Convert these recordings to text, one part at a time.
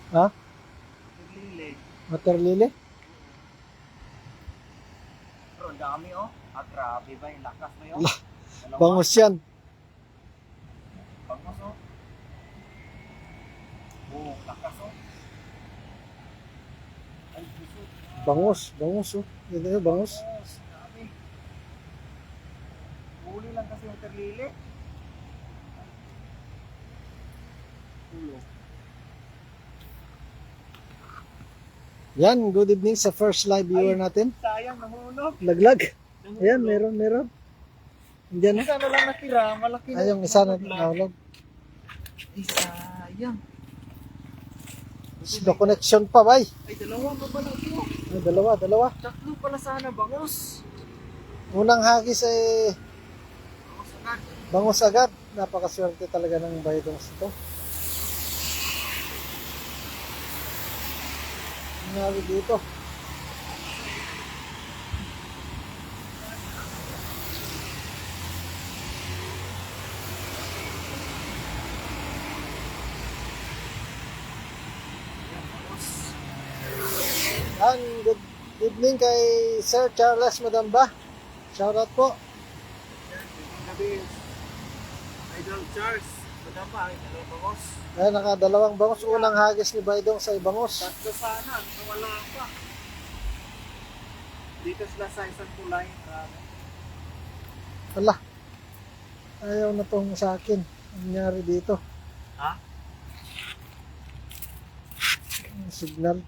Ha? Lili. Water lily? Pero ang dami oh. Ah, grabe ba yung lakas na yun? Lah, Dalawa. bangus yan. Bangus oh. Oo, lakas oh. Ay, puso. Bangus oh. Yan yun, bangus. Grabe. Huli lang kasi yung terlili. Ulo. Yan, good evening sa first live viewer natin. Sayang, nahulog. Laglag. Nahulog. Ayan, meron. Diyan na. Isa na lang natira, malaki na. Ay, yung isa na nahulog. nahulog. Ay, sayang. Slow connection pa, bay. Ay, dalawa pa pala ito. Ay, dalawa. Tatlo pala sana bangus. Unang hagis ay Bangus agad. bangus agad. Napakaswerte talaga ng bayadong ito. Nangyari dito. Yan, good evening kay Sir Charles Madamba. Shoutout po. Gabi. Idol Charles. Madama, ay dalawang bangus. Ayan, nakadalawang bangus. Unang hagis ni Baydong sa bangus. Tatlo sana, wala pa. Dito sila sa isang kulay. Hala. Ayaw na tong sa akin. Ang nangyari dito. Ha? Ang signal.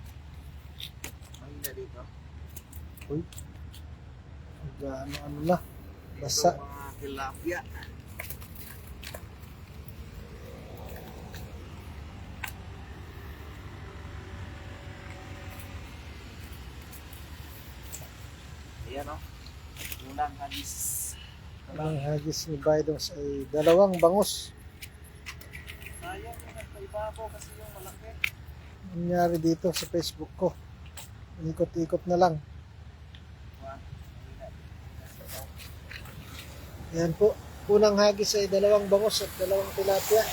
Ano na dito? Uy. Ano na. Basa. Ito mga tilapia. Ayan o. Unang hadis. Ang hagis ni Baydong ay dalawang bangus. Sayang yung nagkaibabaw kasi yung malaki. Ang nangyari dito sa Facebook ko. Ikot-ikot na lang. Ayan po. Unang hagis ay dalawang bangus at dalawang tilapia.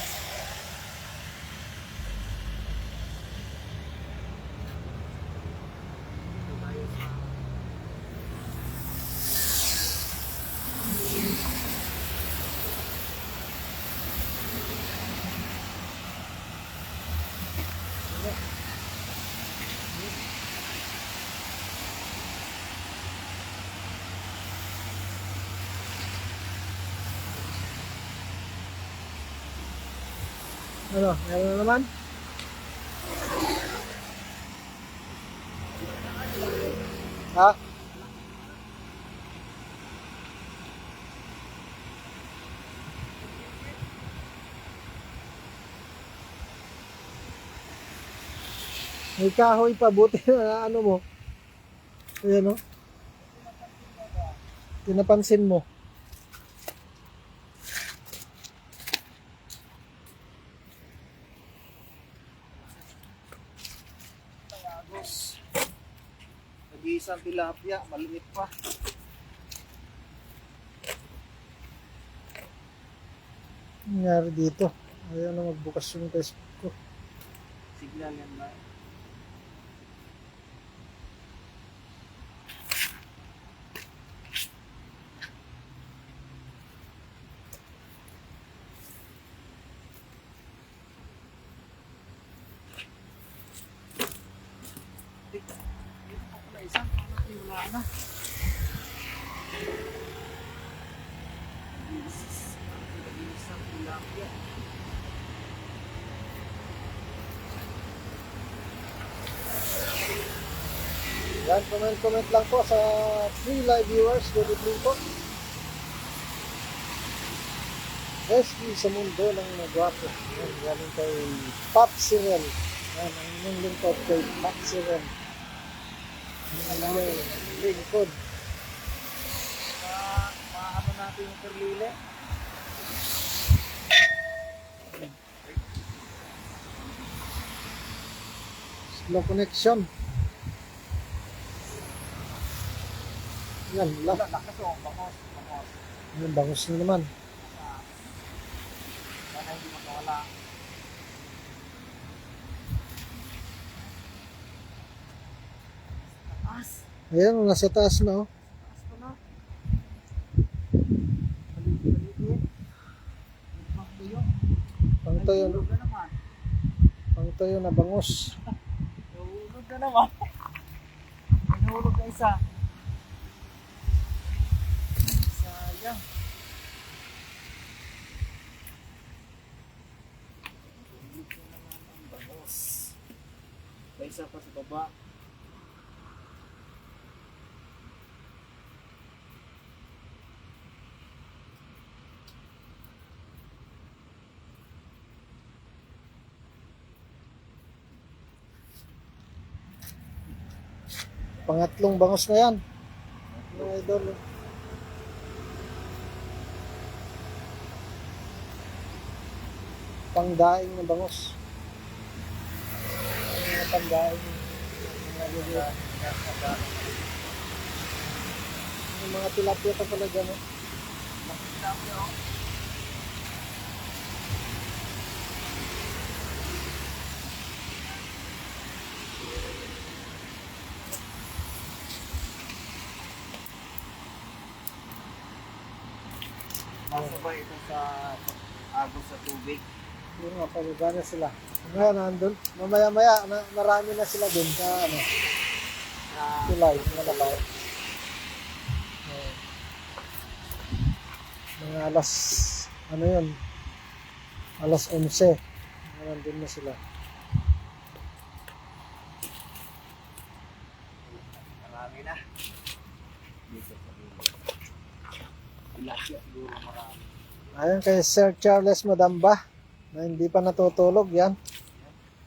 Ano? Meron na naman? Ha? May kahoy pa, buti na ano mo. Ayan o. Tinapansin mo. Agos. Nag-iisang tilapia, maliit pa. Ang nangyari dito. Ayaw na magbukas yung Facebook ko. Signal yan ba? Dito pa pala isang, wala na. Nag-iisang tilapia. Yan, comment lang po sa free live viewers. Good evening po. Rescue sa mundo ng nagwapo. Yan, galing kay Pop Cyril. Yan, ang inyong lingkod kay Pop Cyril. Ang inyong lingkod. Maano natin yung terlili? Slow connection. Yan, Wala, lakas o, bangos. Yan, bangus na naman. Sana hindi makawala. taas. Ayan, nasa taas na oh. Taas pa na. Paligid. Magtuyo. Pangtoyo, Nahulog na naman. pangtoyo na bangus. Nahulog na naman. May nahulog na isa. Sayang. Nahulog na naman ang bangus. May isa pa sa baba. Pangatlong bangus na yan. Mga idol. Pangdaing na bangus. Mga pangdaing. Mga gulo. Yung mga tilapia pa pala dyan. Oh. Nasa ba ito sa agos sa tubig? Yung nga, pababa na sila. Ngayon, nandun. Mamaya-maya, marami na sila dun sa ano, Na tulay, malabaw. Oh. Mga alas, ano yun, alas 11. Nandun na sila. marami na. Dito sa dulo. Tilapia siguro marami. Ayan kay Sir Charles Madamba na hindi pa natutulog yan.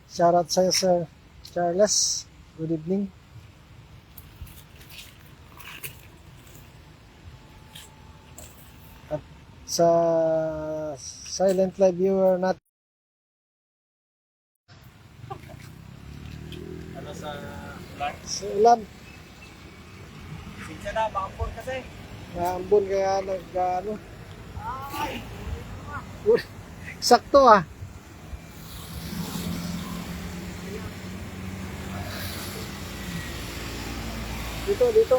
Shoutout sa'yo Sir Charles. Good evening. At sa silent live viewer natin, Ano sa ulan? sa ulan, Sinsa na, makampon kasi. naambon kaya ano, Ay! sakto ah. Dito.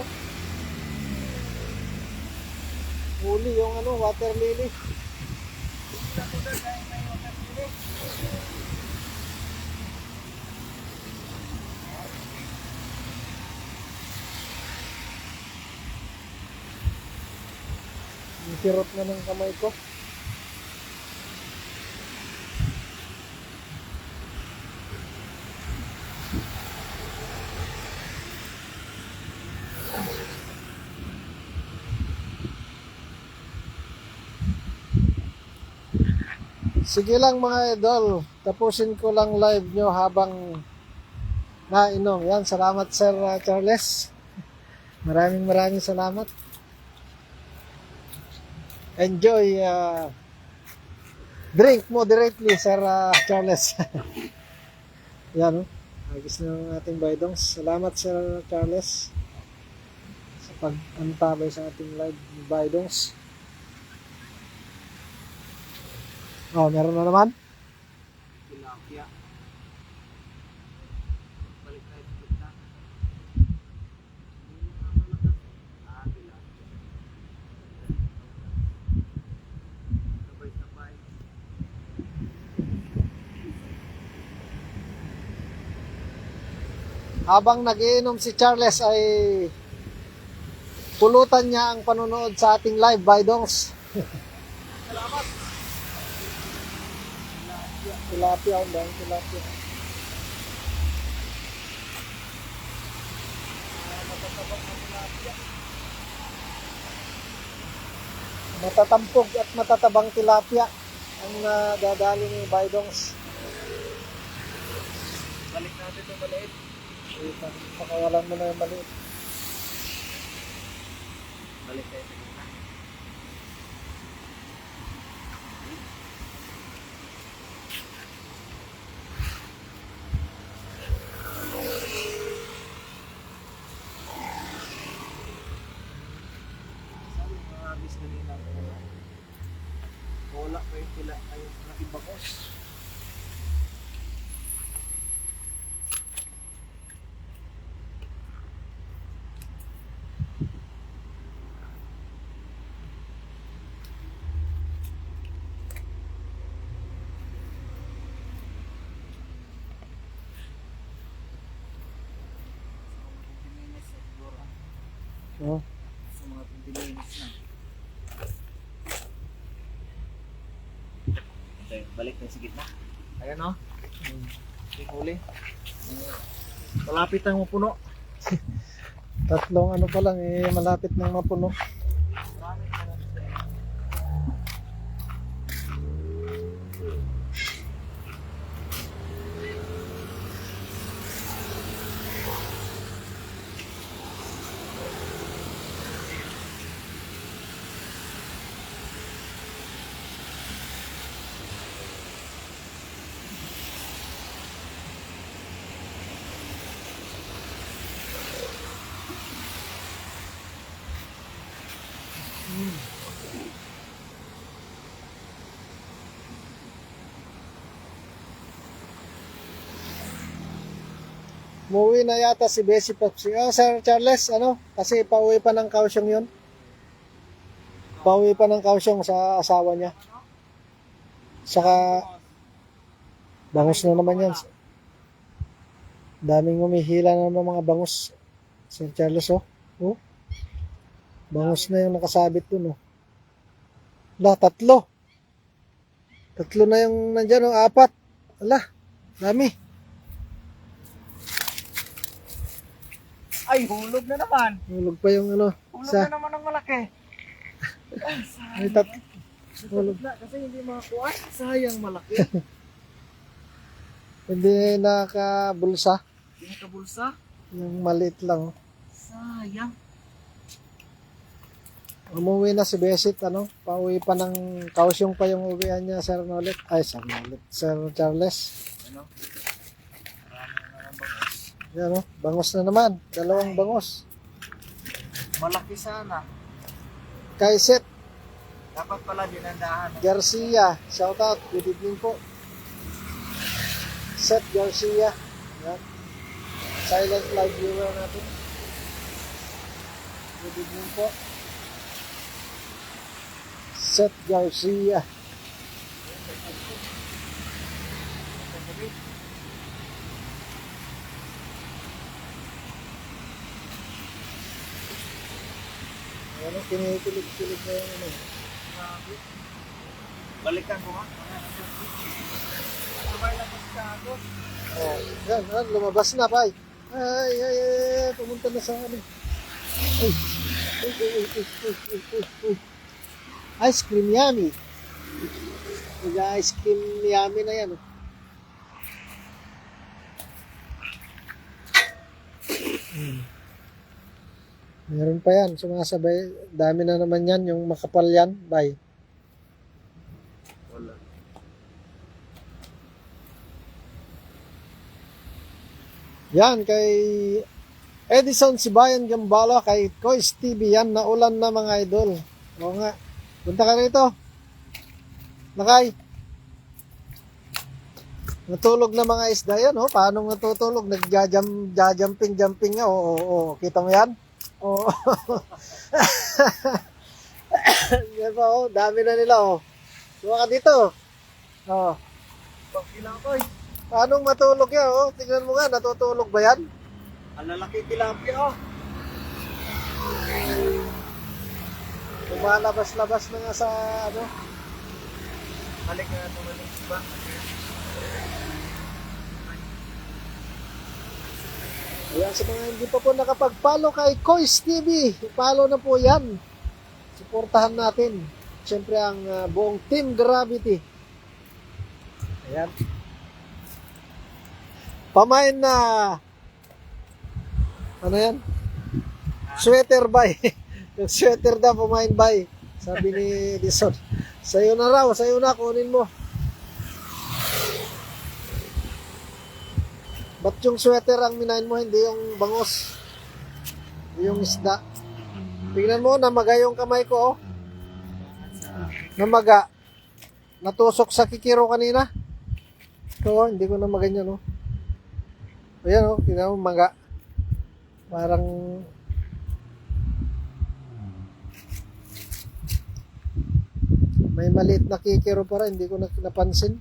Huli yung ano, water lily. Sirot na ng kamay ko. Sige lang mga idol, tapusin ko lang live nyo habang nainom. Yan, salamat Sir Charles. Maraming salamat. Enjoy. Drink moderately, Sir Charles. Yan, agis na ang ating baydongs. Salamat Sir Charles sa pag-antabay sa ating live baydongs. Oh, meron na naman. Tilapia. Balik tayo sa gitna. Tilapia. Sabay-sabay. Habang nagiinom si Charles ay pulutan niya ang panonood sa ating live baydongs. Salamat! Tilapia, ang dahil tilapia. Matatampog at matatabang tilapia ang dadali ni baydongs. Balik natin ito maliit. Pakawalan mo na yung maliit. Balik tayo sa gitna. Sabi mga abis kanina. Wala pa yung tila ay nakibakos. Oh. Sa mga pindilinis na. Okay, balik na sa gitna. Ayan o. Yung huli. Malapit ang mapuno. Tatlong ano pa lang eh, malapit nang mapuno. Umuwi na yata si Bessie Popsi. Oh, Sir Charles, ano? Kasi pauwi pa ng kausyong yun. Pauwi pa ng kausyong sa asawa niya. Saka, bangus na naman yan. Daming humihila na naman mga bangus. Sir Charles, oh. Oh. Bangus na yung nakasabit dun, oh. Ala, tatlo. Tatlo na yung nandyan, oh. Apat. Ala, dami. Ay, hulog na naman. Hulog pa yung ano. Hulog Sa, na naman ang malaki. Ay, ay, sayang. Hulog na kasi hindi makakuha. Sayang malaki. hindi nakabulsa. Hindi nakabulsa. Yung maliit lang, oh. Sayang. Umuwi na si Besit, ano? Pauwi pa ng kausyong pa yung uwian niya, Sir Nolet. Ay, Sir Nolet. Sir Charles. Ano? Marami na naman bangus. Yan, oh. Bangus na naman. Dalawang bangus. Malaki sana. Kay Seth Dapat pala dinandahan. Garcia. Shout out. Good evening po. Seth Garcia. Yan. Silent live viewer natin. Good evening po. Seth Garcia. Ano, kinikilig-kilig na yung ano. Balikan ko nga. Sabay na sa ako. Oh, yan, lumabas na, pay. Ay, pumunta na sa ano. Ay, ay. Ice cream yummy. Ice cream yummy na yan. Oh. Meron pa yan, sumasabay. Dami na naman yan, yung makapal yan. Bye. Wala. Yan, kay Edison Sibayan Gambala, kay Kois TV, yan, naulan na mga idol. Oo nga. Punta ka rito. Nakay. Natulog na mga isda yan, oh. Paano natutulog? Nag-jumping nga. Oo. Kita mo yan? Oo. Yan pa, oh. Dami na nila, oh. Suwa ka dito. Oh. Pagkilang ko eh. Paano matulog yan, oh? Tingnan mo nga, natutulog ba yan? Ang lalaki tilapia oh. Lumalabas-labas na nga sa, ano. Balik na natin ulit ba? Ayan, sa mga hindi pa po nakapag-follow kay Kois TV, follow na po yan. Suportahan natin. Siyempre ang buong Team Gravity. Ayan. Pamain na, ano yan? Sweater buy. Yung sweater daw, pamain buy. Sabi ni Edison. Sa'yo na raw, sa'yo na, kunin mo. Ba't yung sweater ang minain mo, hindi yung bangus? Yung isda. Tingnan mo, namaga yung kamay ko, oh. Namaga. Natusok sa kikiro kanina. Ito, oh, hindi ko na maganyan, oh. Ayan, oh, tingnan mo, maga. Parang may maliit na kikiro para, hindi ko na napansin.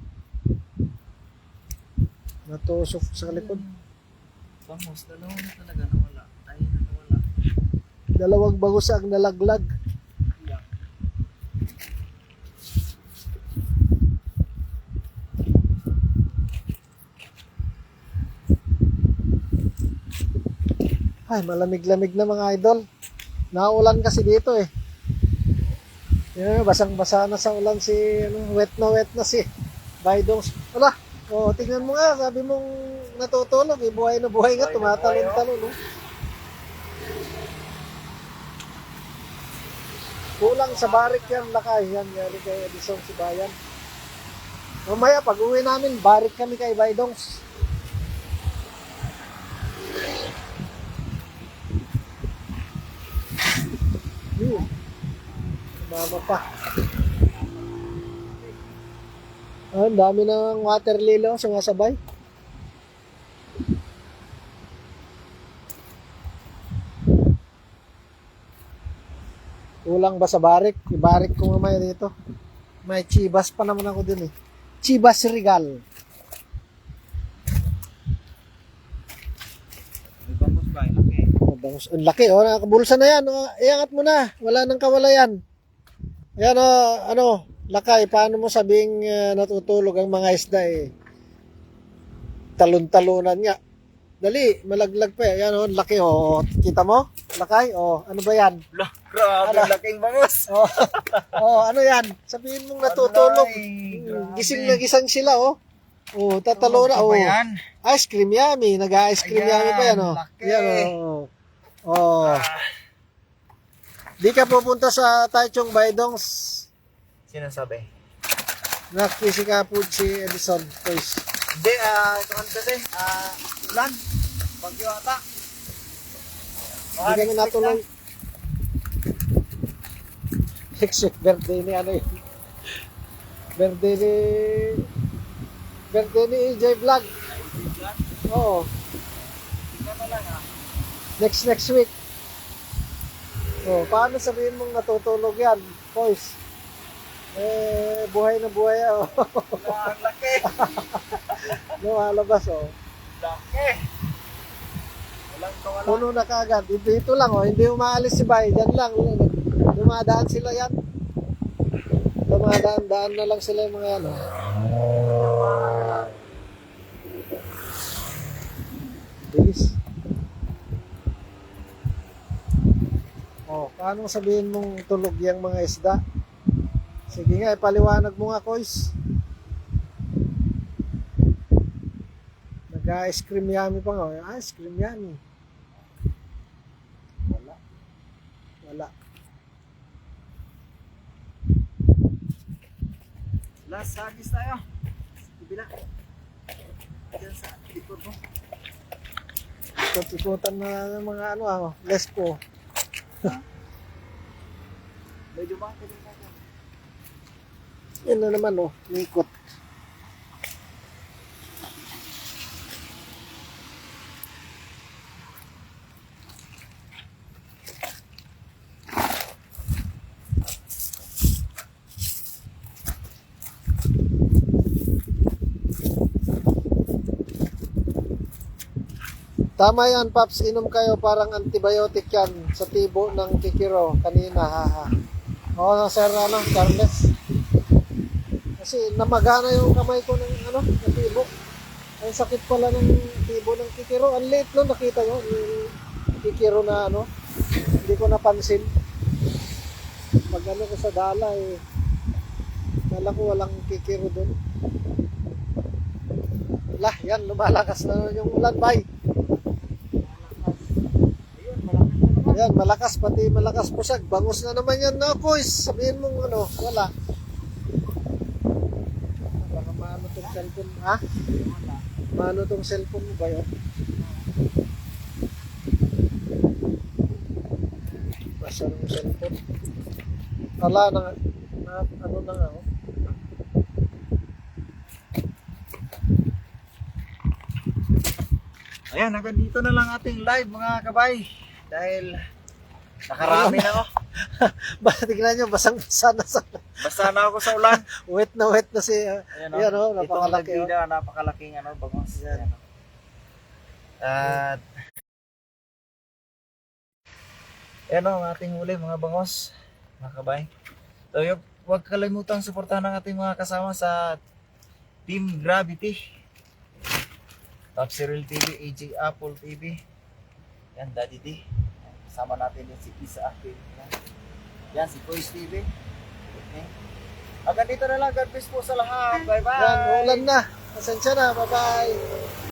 Natusok sa likod. Bangus, dalawa na talaga nawala. Ay, nawala. Dalawang bangus ang nalaglag. Yeah. Ay, malamig-lamig na mga idol. Naulan kasi dito eh. Yan, basang-basa na sa ulan si, wet na si Baydongs. Wala, tingnan mo nga, sabi mong natutulog, buhay na buhay nga, tumatalon-talon. No? Kulang sa barik yan, lakay. Yan, yari kay Edison si Bayan. Mamaya, pag uwi namin, barik kami kay Baydongs. Mama pa. Ang dami ng water lily sumasabay. Kulang ba sa barik? Ibarik ko mamaya dito. May chibas pa naman ako din eh. Chibas Regal. May bangus ba? Laki. Bangus. Ang laki, nakabulsa na yan. Iangat mo na. Wala nang kawalayan. Ayan, lakay, paano mo sabing natutulog ang mga isda eh? Talon-talunan nga. Dali, malaglag pa eh. Ayan, laki, Kita mo? Lakay, ano ba yan? Grabe, laking bangus. Ano yan? Sabihin mong natutulog. Gising na gisang sila, tatalo na, Ano ba yan? Ice cream yummy. Nag-ice cream yummy pa yan, laki. Yan, Di ka pupunta sa Taichung Baydongs. Sinasabi? Nakisika po si Edison Toys. Hindi, ito kan kasi, ulan. Bagyo ata. Hindi kami natuloy. Next week, birthday ni birthday ni EJ Vlog. Oo. Next week. Paano sabihin mong natutulog yan, boys? Buhay na buhay, Ang laki. Lumalabas, Laki. Walang kawala. Puno na kaagad. Dito lang, hindi umaalis si Bay. Diyan lang. Dumadaan sila yan. Dumadaan na lang sila yung mga yan, Bilis. Paano sabihin mong tulog yung mga isda? Sige nga, ipaliwanag mo nga, Koys. Nag-ice cream yummy pa nga. Ice cream yummy. Wala. Last sagis tayo. Ibila. Diyan sa likod mo. Ikot-ikutan na ng mga lespo. Medyo bakit din ako. Yan na naman, nikot. Tama yan, Paps. Inom kayo, parang antibiotic yan sa tibo ng kikiro kanina, haha. Sir, Charles. Kasi namagana yung kamay ko ng tibo. Ang sakit pala ng tibo ng kikiro. Ang late no, nakita nyo, yung kikiro na hindi ko napansin. Pag ko sa dala, kala ko walang kikiro doon. Yan, lumalakas na yung ulan, bay. Yan, malakas, pati malakas pusag. Bangus na naman yan, boys. Sabihin mong wala. Baka maano tong cellphone, ha? Maano tong cellphone mo ba yun? Basta ng cellphone. Wala na nga, Ayan, hanggang dito na lang ating live mga kabay. Dahil nakarami na ako. Tignan nyo, basang-basa na Basta na ako sa ulan. wet na si, napakalaki. Itong napakalaking bangus. Ayan o, ang ating huli mga bangos, mga kabay. So, huwag kalimutang suportahan ang ating mga kasama sa Team Gravity. Top Cyril TV, AJ Apple TV. Yan, Daddy D. Yan, kasama natin din si Isa Akil. Yan, si Boys TV. Okay. Hanggang dito na lang. God bless po sa lahat. Bye-bye. Yan, ulan na. Pasensya na. Bye-bye.